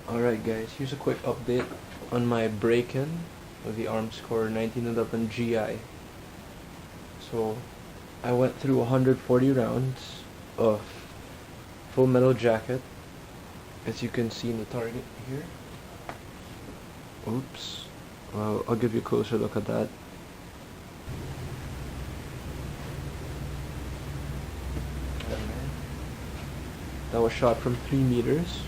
Alright guys, here's a quick update on my break-in with the Armscor 1911 GI. So, I went through 140 rounds of full metal jacket, as you can see in the target here. Oops. Well, I'll give you a closer look at that. That was shot from 3 meters.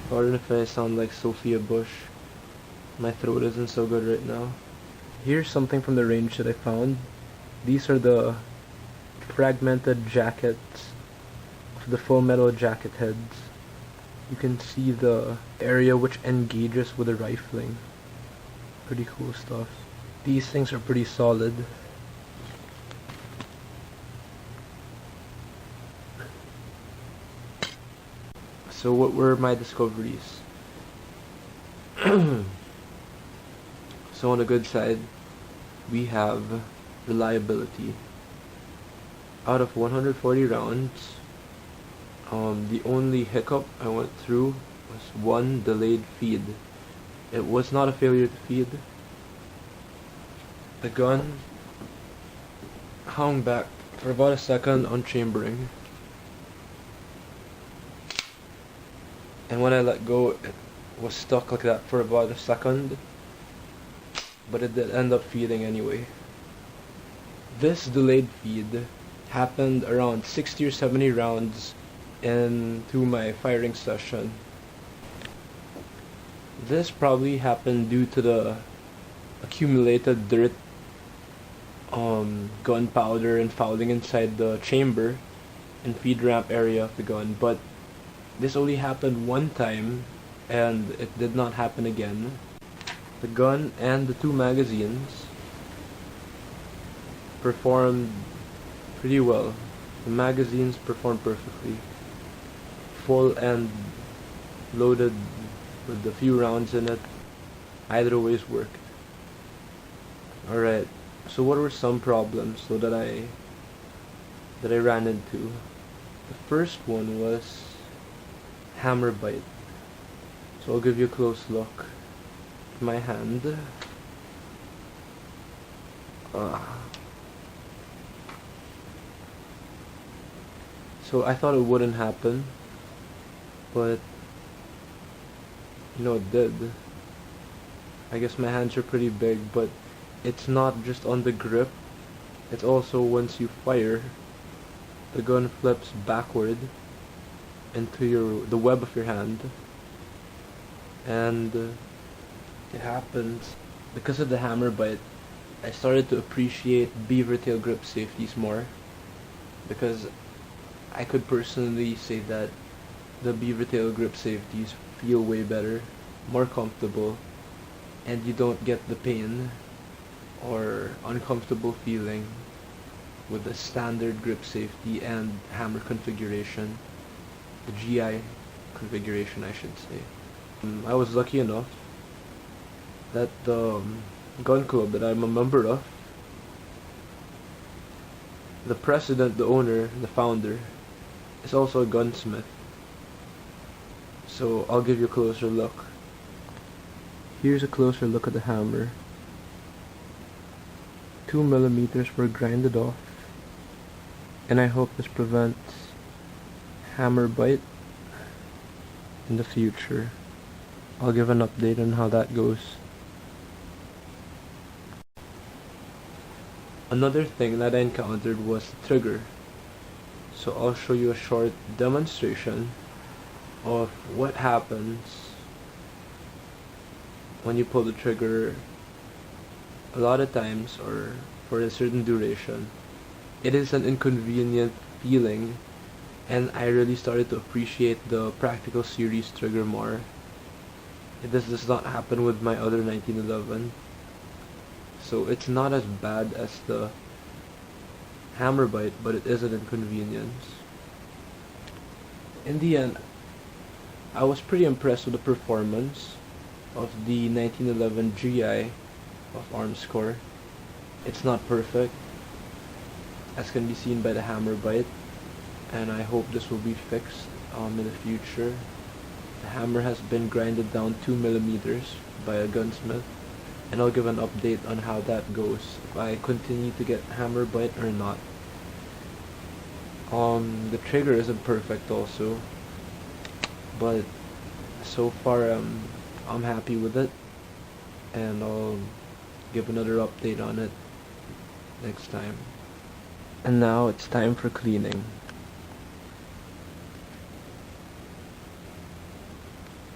Pardon if I sound like Sophia Bush. My throat isn't so good right now. Here's something from the range that I found. These are the fragmented jackets of the full metal jacket heads. You can see the area which engages with the rifling. Pretty cool stuff. These things are pretty solid. So what were my discoveries? So on the good side, we have reliability. Out of 140 rounds, the only hiccup I went through was one delayed feed. It was not a failure to feed. The gun hung back for about a second on chambering. And when I let go, it was stuck like that for about a second, but it did end up feeding anyway. This delayed feed happened around 60 or 70 rounds into my firing session. This probably happened due to the accumulated dirt, gunpowder and fouling inside the chamber and feed ramp area of the gun, but this only happened one time, and it did not happen again. The gun and the 2 magazines performed pretty well. The magazines performed perfectly. Full and loaded with the few rounds in it. Either ways worked. Alright, so what were some problems that I ran into? The first one was hammer bite. So I'll give you a close look at my hand. So I thought it wouldn't happen, but it did. I guess my hands are pretty big, but it's not just on the grip, it's also once you fire, the gun flips backward into the web of your hand, and it happens because of the hammer bite. I started to appreciate beaver tail grip safeties more, because I could personally say that the beaver tail grip safeties feel way better, more comfortable, and you don't get the pain or uncomfortable feeling with the standard grip safety and hammer configuration. The GI configuration, I should say. I was lucky enough that the gun club that I'm a member of, the president, the owner, the founder, is also a gunsmith. So I'll give you a closer look. Here's a closer look at the hammer. 2 millimeters were grinded off, and I hope this prevents hammer bite in the future. I'll give an update on how that goes. Another thing that I encountered was the trigger. So I'll show you a short demonstration of what happens when you pull the trigger a lot of times or for a certain duration. It is an inconvenient feeling, and I really started to appreciate the practical series trigger more. This does not happen with my other 1911, so it's not as bad as the hammer bite, but it is an inconvenience. In the end, I was pretty impressed with the performance of the 1911 GI of Armscor. It's not perfect, as can be seen by the hammer bite, and I hope this will be fixed in the future. The hammer has been grinded down 2 millimeters by a gunsmith, and I'll give an update on how that goes, if I continue to get hammer bite or not. The trigger isn't perfect also, but so far I'm happy with it, and I'll give another update on it next time. And now it's time for cleaning.